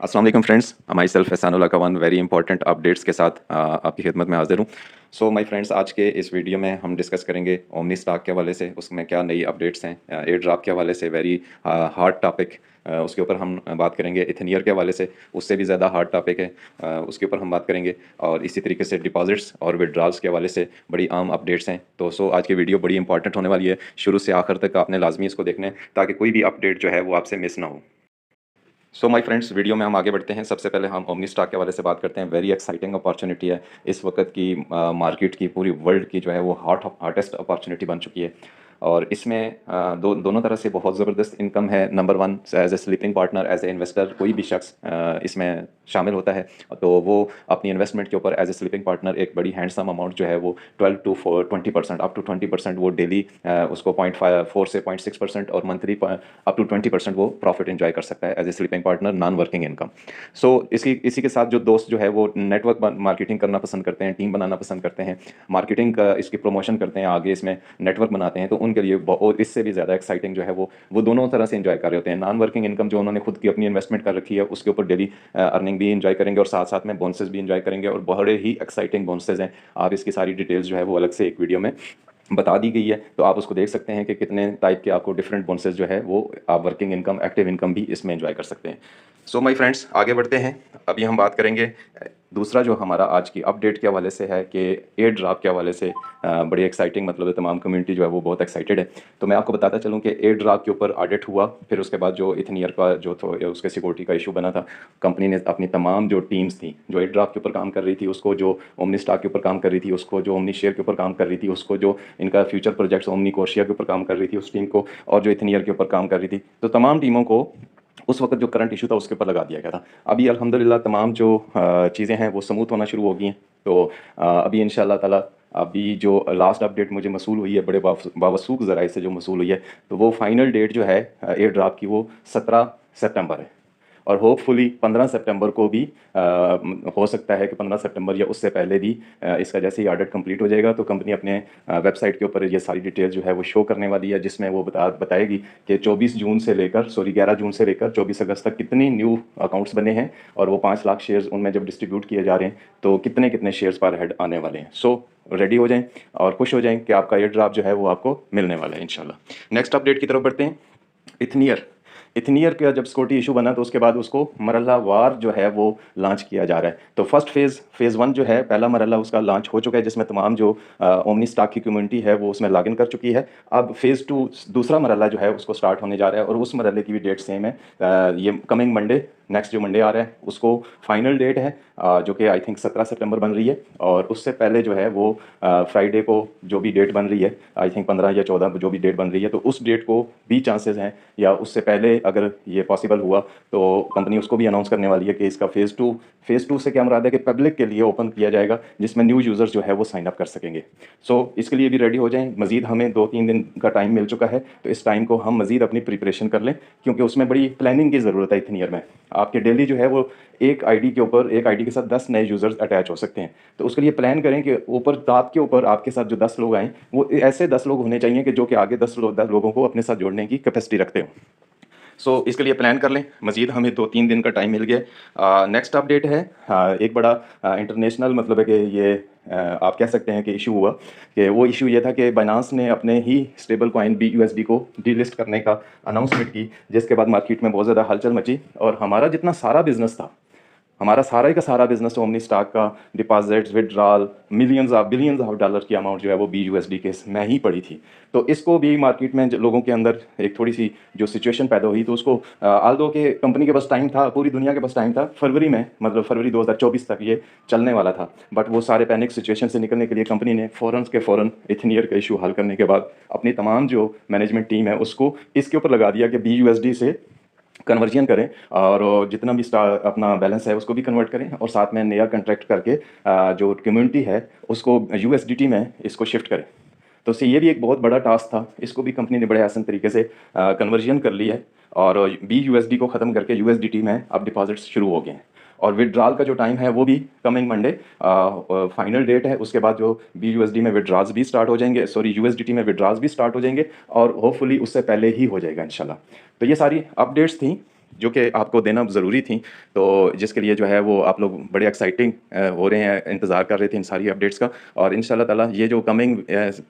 अस्सलाम वालेकुम friends, my self Ehsanullah कवन वेरी इंपॉर्टेंट अपडेट्स के साथ आपकी खिदमत में हाजिर हूँ। सो माय फ्रेंड्स, आज के इस वीडियो में हम डिस्कस करेंगे ओमनी स्टॉक के हवाले से, उसमें क्या नई अपडेट्स हैं। एयर ड्रॉप के हवाले से वेरी हार्ड टॉपिक, उसके ऊपर हम बात करेंगे। इथनियर के हवाले से उससे भी ज़्यादा हार्ड टॉपिक है, उसके ऊपर हम बात करेंगे। और इसी तरीके से डिपॉजिट्स और विड्रॉल्स के हवाले से बड़ी आम अपडेट्स हैं। तो आज की वीडियो बड़ी इंपॉर्टेंट होने वाली है, शुरू से आखिर तक आपने लाजमी इसको देखना है ताकि कोई भी अपडेट जो है वो आपसे मिस ना हो। सो माय फ्रेंड्स, वीडियो में हम आगे बढ़ते हैं। सबसे पहले हम ओमनी स्टॉक के हवाले से बात करते हैं। वेरी एक्साइटिंग अपॉर्चुनिटी है। इस वक्त की मार्केट की, पूरी वर्ल्ड की जो है वो हार्टेस्ट अपॉर्चुनिटी बन चुकी है। और इसमें दोनों तरह से बहुत ज़बरदस्त इनकम है। Number one, as a sleeping partner, as a investor, कोई भी शख्स इसमें शामिल होता है तो वो अपनी इन्वेस्टमेंट के ऊपर एज ए स्लीपिंग पार्टनर एक बड़ी हैंडसम अमाउंट जो है वो 12 to 20%, अप टू 20% वो डेली उसको 0.4 से 0.6% और मंथली अप टू 20% वो प्रॉफिट एंजॉय कर सकता है as a sleeping partner, non working income. So इसी के साथ जो दोस्त जो है वो नेटवर्क मार्केटिंग करना पसंद करते हैं, टीम बनाना पसंद करते हैं, मार्केटिंग का इसकी प्रमोशन करते हैं, आगे इसमें नेटवर्क बनाते हैं, तो उनके लिए और इससे भी ज़्यादा एक्साइटिंग जो है वो दोनों तरह से एंजॉय कर रहे होते हैं। नॉन वर्किंग इनकम जो उन्होंने खुद की अपनी इन्वेस्टमेंट कर रखी है उसके ऊपर डेली अर्निंग भी एंजॉय करेंगे और साथ साथ में बोनसेस भी एंजॉय करेंगे, और बड़े ही एक्साइटिंग बोनसेस हैं। आप इसकी सारी डिटेल्स जो है वो अलग से एक वीडियो में बता दी गई है, तो आप उसको देख सकते हैं कि कितने टाइप के आपको डिफरेंट बोनसेस जो है वो आप वर्किंग इनकम, एक्टिव इनकम भी इसमें एंजॉय कर सकते हैं। सो माय फ्रेंड्स, आगे बढ़ते हैं। अभी हम बात करेंगे दूसरा जो हमारा आज की अपडेट के हवाले से है कि एयर ड्रॉप के हवाले से बड़ी एक्साइटिंग, मतलब तमाम कम्युनिटी जो है वो बहुत एक्साइटेड है। तो मैं आपको बताता चलूँ कि एयर ड्रॉप के ऊपर ऑडिट हुआ, फिर उसके बाद जो इथनियर का जो तो उसके सिक्योरिटी का इशू बना था, कंपनी ने अपनी तमाम जो टीम्स थी जो एयर ड्रॉप के ऊपर काम कर रही थी उसको, जो ओमनी स्टॉक के ऊपर काम कर रही थी उसको, जो ओमनी शेयर के ऊपर काम कर रही थी उसको, जो इनका फ्यूचर प्रोजेक्ट्स ओमनी कोशिया के ऊपर काम कर रही थी उस टीम को, और जो इथनियर के ऊपर काम कर रही थी, तो तमाम टीमों को उस वक्त जो करंट इशू था उसके ऊपर लगा दिया गया था। अभी अल्हम्दुलिल्लाह तमाम जो चीज़ें हैं वो स्मूथ होना शुरू हो गई हैं। तो अभी इंशाल्लाह ताला अभी जो लास्ट अपडेट मुझे मसूल हुई है, बड़े बावसूख ज़राए से जो मसूल हुई है, तो वो फाइनल डेट जो है एयर ड्रॉप की वो 17 सितंबर है। और होपफुली 15 सितंबर को भी हो सकता है कि 15 सितंबर या उससे पहले भी इसका जैसे ही ऑडिट कंप्लीट हो जाएगा तो कंपनी अपने वेबसाइट के ऊपर ये सारी डिटेल जो है वो शो करने वाली है, जिसमें वो बताएगी कि 11 जून से लेकर 24 अगस्त तक कितनी न्यू अकाउंट्स बने हैं, और वो 5 लाख शेयर्स उनमें जब डिस्ट्रीब्यूट किए जा रहे हैं तो कितने कितने शेयर्स पर हेड आने वाले हैं। सो रेडी हो जाएं और खुश हो जाएं कि आपका एयर ड्रॉप जो है वो आपको मिलने वाला है इंशाल्लाह। नेक्स्ट अपडेट की तरफ बढ़ते हैं। इथनियर का जब सिक्योरिटी इशू बना तो उसके बाद उसको मरहला वार जो है वो लॉन्च किया जा रहा है। तो फर्स्ट फेज़ वन जो है, पहला मरहला उसका लॉन्च हो चुका है, जिसमें तमाम जो ओमनी स्टॉक की कम्युनिटी है वो उसमें लॉगिन कर चुकी है। अब फेज़ टू, दूसरा मरहला जो है उसको स्टार्ट होने जा रहा है, और उस मरहले की भी डेट सेम है। ये कमिंग मंडे, नेक्स्ट जो मंडे आ रहा है उसको फाइनल डेट है, जो कि आई थिंक 17 सितंबर बन रही है। और उससे पहले जो है वो फ्राइडे को जो भी डेट बन रही है, आई थिंक 15 या 14 जो भी डेट बन रही है, तो उस डेट को भी चांसेस हैं, या उससे पहले अगर ये पॉसिबल हुआ तो कंपनी उसको भी अनाउंस करने वाली है कि इसका फेज़ टू से क्या मुराद है कि पब्लिक के लिए ओपन किया जाएगा, जिसमें न्यू यूज़र्स जो है वो साइन अप कर सकेंगे। सो इसके लिए भी रेडी हो जाएं। मज़ीद हमें 2-3 दिन का टाइम मिल चुका है, तो इस टाइम को हम मज़ीद अपनी प्रिपरेशन कर लें, क्योंकि उसमें बड़ी प्लानिंग की ज़रूरत है। इथनियर में आपके डेली जो है वो एक आईडी के साथ 10 नए यूज़र्स अटैच हो सकते हैं। तो उसके लिए प्लान करें कि ऊपर आपके ऊपर आपके साथ जो 10 लोग आएँ वो ऐसे 10 लोग होने चाहिए कि जो कि आगे 10 लोगों को अपने साथ जोड़ने की कैपेसिटी रखते हो। सो इसके लिए प्लान कर लें। मज़ीद हमें 2-3 दिन का टाइम मिल गया। नेक्स्ट अपडेट है, एक बड़ा इंटरनेशनल, मतलब है कि ये आप कह सकते हैं कि इशू हुआ, कि वो इशू ये था कि बाइनांस ने अपने ही स्टेबल कॉइन BUSD को डीलिस्ट करने का अनाउंसमेंट की, जिसके बाद मार्केट में बहुत ज़्यादा हलचल मची, और हमारा जितना सारा बिजनेस था, हमारा सारा ही का सारा बिजनेस ओमनी स्टॉक का, deposits, withdrawal, billions of dollar की अमाउंट जो है वो BUSD के में ही पड़ी थी। तो इसको भी मार्केट में लोगों के अंदर एक थोड़ी सी जो सिचुएशन पैदा हुई, तो उसको आल्दो के कंपनी के पास टाइम था, पूरी दुनिया के पास टाइम था, फरवरी में, मतलब फरवरी 2024 तक ये चलने वाला था। बट वो सारे पैनिक सिचुएशन से निकलने के लिए कंपनी ने फ़ौरन इथनियर का इशू हल करने के बाद अपनी तमाम जो मैनेजमेंट टीम है उसको इसके ऊपर लगा दिया कि BUSD से कन्वर्जन करें, और जितना भी अपना बैलेंस है उसको भी कन्वर्ट करें, और साथ में नया कंट्रैक्ट करके जो कम्युनिटी है उसको USDT में इसको शिफ्ट करें। तो ये भी एक बहुत बड़ा टास्क था, इसको भी कंपनी ने बड़े आसान तरीके से कन्वर्जन कर ली है, और BUSD को ख़त्म करके USDT में अब डिपॉजिट्स शुरू हो गए हैं। और विड्रॉल का जो टाइम है वो भी कमिंग मंडे फाइनल डेट है। उसके बाद जो BUSD में विड्रॉल्स भी स्टार्ट हो जाएंगे, सॉरी USDT में विड्रॉल्स भी स्टार्ट हो जाएंगे, और होपफुली उससे पहले ही हो जाएगा इंशाल्लाह। तो ये सारी अपडेट्स थी जो कि आपको देना ज़रूरी थी, तो जिसके लिए जो है वो आप लोग बड़े एक्साइटिंग हो रहे हैं, इंतज़ार कर रहे थे इन सारी अपडेट्स का। और इंशाल्लाह ताला ये जो कमिंग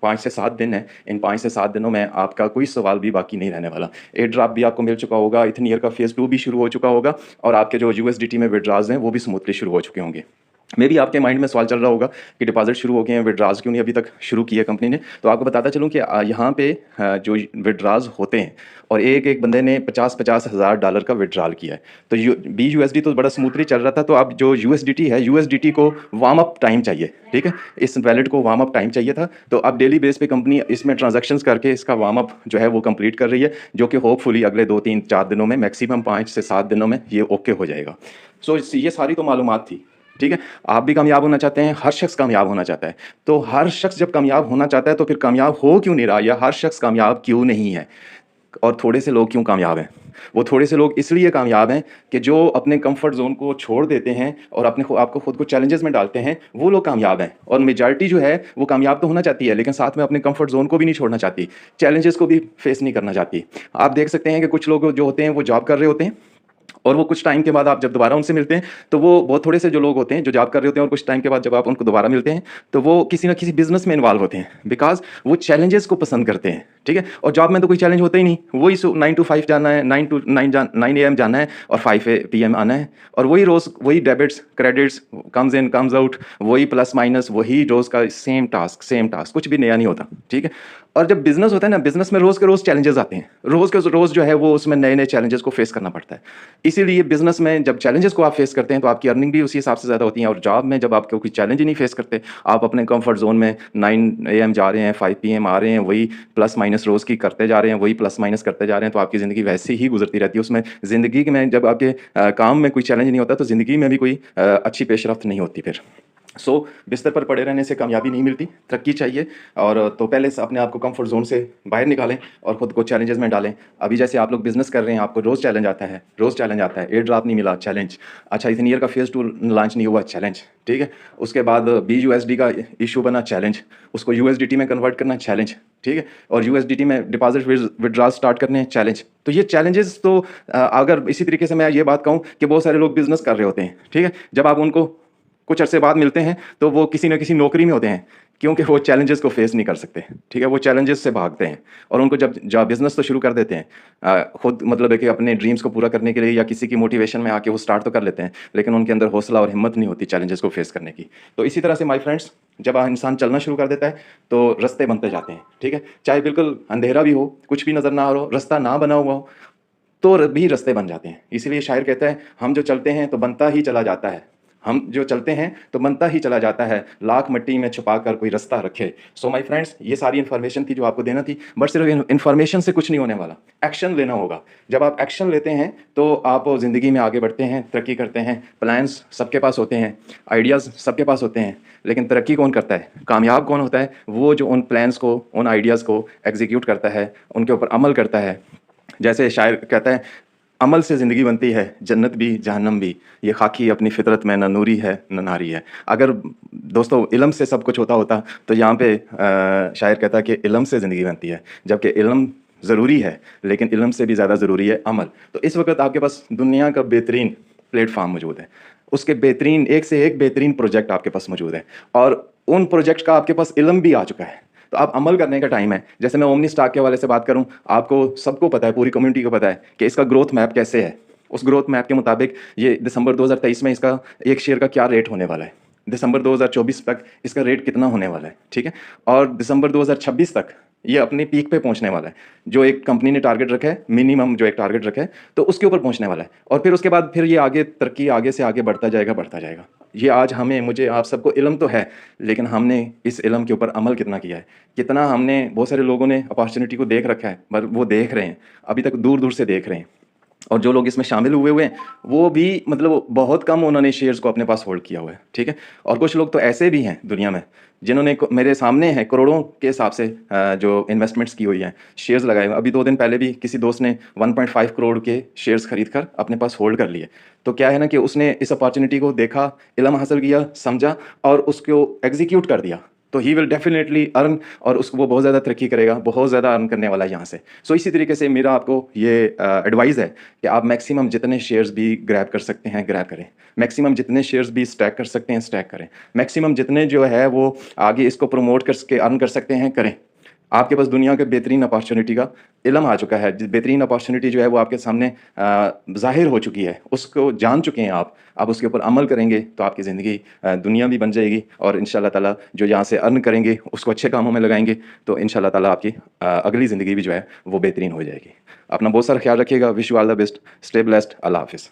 5 से 7 दिन है, इन 5 से 7 दिनों में आपका कोई सवाल भी बाकी नहीं रहने वाला। एयर ड्रॉप भी आपको मिल चुका होगा, इथनियर का फेज़ 2 भी शुरू हो चुका होगा और आपके जो यूएसडीटी में विड्रॉल्स हैं वो भी स्मूथली शुरू हो चुके होंगे। मे बी आपके माइंड में सवाल चल रहा होगा कि डिपॉजिट शुरू हो गए हैं, विड्रॉल्स क्यों नहीं अभी तक शुरू किए कंपनी ने। तो आपको बताता चलूँ कि यहाँ पे जो विड्रॉल्स होते हैं और एक एक बंदे ने 50-50 हज़ार डॉलर का विड्रॉल किया है, तो BUSD तो बड़ा स्मूथली चल रहा था। तो अब जो USDT है, USDT को वार्म अप टाइम चाहिए, ठीक है, इस वैलेट को वार्म अप टाइम चाहिए था। तो अब डेली बेस पे कंपनी इसमें ट्रांजैक्शंस करके इसका वार्म अप जो है वो कंप्लीट कर रही है, जो कि होपफुली अगले 2-3-4 दिनों में, मैक्सिमम 5 से 7 दिनों में ये ओके हो जाएगा। सो ये सारी तो मालूमात थी, ठीक है। आप भी कामयाब होना चाहते हैं, हर शख्स कामयाब होना चाहता है। तो हर शख्स जब कामयाब होना चाहता है तो फिर कामयाब हो क्यों नहीं रहा, या हर शख्स कामयाब क्यों नहीं है, और थोड़े से लोग क्यों कामयाब हैं? वो थोड़े से लोग इसलिए कामयाब हैं कि जो अपने कंफर्ट जोन को छोड़ देते हैं और आपको खुद को चैलेंजेस में डालते हैं, वो लोग कामयाब हैं। और मेजॉरिटी जो है वो कामयाब तो होना चाहती है, लेकिन साथ में अपने कंफर्ट जोन को भी नहीं छोड़ना चाहती, चैलेंजेस को भी फेस नहीं करना चाहती। आप देख सकते हैं कि कुछ लोग जो होते हैं वो जॉब कर रहे होते हैं, और वो कुछ टाइम के बाद आप जब दोबारा उनसे मिलते हैं तो वो बहुत थोड़े से जो लोग होते हैं जो जॉब कर रहे होते हैं, और कुछ टाइम के बाद जब आप उनको दोबारा मिलते हैं तो वो किसी ना किसी बिजनेस में इन्वॉल्व होते हैं, बिकॉज वो चैलेंजेस को पसंद करते हैं, ठीक है। और जॉब में तो कोई चैलेंज होता ही नहीं, वही 9 to 5 जाना है, 9 AM जाना है और 5 PM आना है, और वही रोज़ वही debits credits, comes in comes out, वही प्लस माइनस, वही रोज़ का सेम टास्क, कुछ भी नया नहीं होता, ठीक है। और जब बिजनेस होता है ना, बिजनेस में रोज़ के रोज़ चैलेंजेस आते हैं, रोज़ के रोज़ जो है वो उसमें नए नए चैलेंजेस को फेस करना पड़ता है। इसीलिए बिजनेस में जब चैलेंजेस को आप फेस करते हैं तो आपकी अर्निंग भी उसी हिसाब से ज़्यादा होती है, और जॉब में जब आप कोई चैलेंज ही नहीं फेस करते, आप अपने कंफर्ट जोन में 9 AM जा रहे हैं, 5 PM आ रहे हैं, वही प्लस माइनस रोज़ की करते जा रहे हैं, वही प्लस माइनस करते जा रहे हैं, तो आपकी ज़िंदगी वैसे ही गुजरती रहती है। उसमें ज़िंदगी में जब आपके काम में कोई चैलेंज नहीं होता तो ज़िंदगी में भी कोई अच्छी पेशरफ्त नहीं होती फिर। बिस्तर पर पड़े रहने से कामयाबी नहीं मिलती, तरक्की चाहिए। और तो पहले से अपने आप को कंफर्ट जोन से बाहर निकालें और ख़ुद को चैलेंजेस में डालें। अभी जैसे आप लोग बिजनेस कर रहे हैं, आपको रोज़ चैलेंज आता है, एयर ड्रॉप नहीं मिला, चैलेंज। अच्छा, इथनियर का फेज़ 2 लॉन्च नहीं हुआ, चैलेंज, ठीक है। उसके बाद BUSD का इशू बना, चैलेंज। उसको USDT में कन्वर्ट करना, चैलेंज, ठीक है। और USDT में डिपॉजिट विड्रॉल स्टार्ट करने हैं, चैलेंज। तो ये चैलेंजेस तो अगर इसी तरीके से मैं ये बात कहूँ कि बहुत सारे लोग बिजनेस कर रहे होते हैं, ठीक है। जब आप उनको कुछ अरसे बाद मिलते हैं तो वो किसी न किसी नौकरी में होते हैं, क्योंकि वो चैलेंजेस को फेस नहीं कर सकते, ठीक है। वो चैलेंजेस से भागते हैं, और उनको जब बिजनेस तो शुरू कर देते हैं, खुद मतलब है कि अपने ड्रीम्स को पूरा करने के लिए या किसी की मोटिवेशन में आके वो स्टार्ट तो कर लेते हैं, लेकिन उनके अंदर हौसला और हिम्मत नहीं होती चैलेंजेस को फेस करने की। तो इसी तरह से माय फ्रेंड्स, जब इंसान चलना शुरू कर देता है तो रास्ते बनते जाते हैं, ठीक है। चाहे बिल्कुल अंधेरा भी हो, कुछ भी नज़र ना आ रहा हो, रास्ता ना बना हुआ हो, तो भी रास्ते बन जाते हैं। इसीलिए शायर कहता है, हम जो चलते हैं तो बनता ही चला जाता है, हम जो चलते हैं तो बनता ही चला जाता है, लाख मिट्टी में छुपा कर कोई रास्ता रखे। सो माय फ्रेंड्स, ये सारी इन्फॉर्मेशन थी जो आपको देना थी, बट सिर्फ इन्फॉर्मेशन से कुछ नहीं होने वाला, एक्शन लेना होगा। जब आप एक्शन लेते हैं तो आप ज़िंदगी में आगे बढ़ते हैं, तरक्की करते हैं। प्लान्स सबके पास होते हैं, आइडियाज़ सबके पास होते हैं, लेकिन तरक्की कौन करता है, कामयाब कौन होता है? वो जो उन प्लान्स को, उन आइडियाज़ को एग्जीक्यूट करता है, उनके ऊपर अमल करता है। जैसे शायर कहता है, अमल से ज़िंदगी बनती है, जन्नत भी जहन्नम भी, ये खाकी अपनी फितरत में न नूरी है न नारी है। अगर दोस्तों इल्म से सब कुछ होता तो यहाँ पे शायर कहता है कि इल्म से ज़िंदगी बनती है, जबकि इल्म ज़रूरी है, लेकिन इल्म से भी ज़्यादा ज़रूरी है अमल। तो इस वक्त आपके पास दुनिया का बेहतरीन प्लेटफॉर्म मौजूद है, उसके बेहतरीन एक से एक बेहतरीन प्रोजेक्ट आपके पास मौजूद है, और उन प्रोजेक्ट का आपके पास इल्म भी आ चुका है। तो अब अमल करने का टाइम है। जैसे मैं ओमनी स्टॉक के हवाले से बात करूं, आपको सबको पता है, पूरी कम्युनिटी को पता है कि इसका ग्रोथ मैप कैसे है। उस ग्रोथ मैप के मुताबिक ये दिसंबर 2023 में इसका एक शेयर का क्या रेट होने वाला है, दिसंबर 2024 तक इसका रेट कितना होने वाला है, ठीक है। और दिसंबर 2026 तक ये अपनी पीक पे पहुंचने वाला है, जो एक कंपनी ने टारगेट रखा है, मिनिमम जो एक टारगेट रखा है, तो उसके ऊपर पहुंचने वाला है। और फिर उसके बाद फिर ये आगे तरक्की, आगे से आगे बढ़ता जाएगा। ये आज हमें, मुझे, आप सबको इल्म तो है, लेकिन हमने इस इल्म के ऊपर अमल कितना किया है, कितना हमने, बहुत सारे लोगों ने अपॉर्चुनिटी को देख रखा है, पर वो देख रहे हैं, अभी तक दूर दूर से देख रहे हैं। और जो लोग इसमें शामिल हुए हैं वो भी मतलब बहुत कम उन्होंने शेयर्स को अपने पास होल्ड किया हुआ है, ठीक है। और कुछ लोग तो ऐसे भी हैं दुनिया में जिन्होंने, मेरे सामने है, करोड़ों के हिसाब से जो इन्वेस्टमेंट्स की हुई हैं, शेयर्स लगाए हुए। अभी 2 दिन पहले भी किसी दोस्त ने 1.5 करोड़ के शेयर्स खरीद कर अपने पास होल्ड कर लिए। तो क्या है ना कि उसने इस अपॉर्चुनिटी को देखा, इल्म हासिल किया, समझा और उसको एग्जीक्यूट कर दिया। तो ही विल डेफिनेटली अर्न, और उसको वो बहुत ज़्यादा तरक्की करेगा, बहुत ज़्यादा अर्न करने वाला है यहाँ से। सो इसी तरीके से मेरा आपको ये एडवाइस है कि आप मैक्सिमम जितने शेयर्स भी ग्रैब कर सकते हैं ग्रैब करें, मैक्सिमम जितने शेयर्स भी स्टैक कर सकते हैं स्टैक करें, मैक्सिमम जितने जो है वो आगे इसको प्रमोट करके अर्न कर सकते हैं करें। आपके पास दुनिया के बेहतरीन अपॉर्चुनिटी का इल्म आ चुका है, बेहतरीन अपॉर्चुनिटी जो है वो आपके सामने ज़ाहिर हो चुकी है, उसको जान चुके हैं आप उसके ऊपर अमल करेंगे तो आपकी ज़िंदगी दुनिया भी बन जाएगी, और इंशाल्लाह ताला जो यहाँ से अर्न करेंगे उसको अच्छे कामों में लगाएंगे तो इंशाल्लाह ताला आपकी अगली ज़िंदगी भी जो है वो बेहतरीन हो जाएगी। अपना बहुत सारा ख्याल रखिएगा। Wish you all the best, stay blessed, अल्लाह हाफिज़।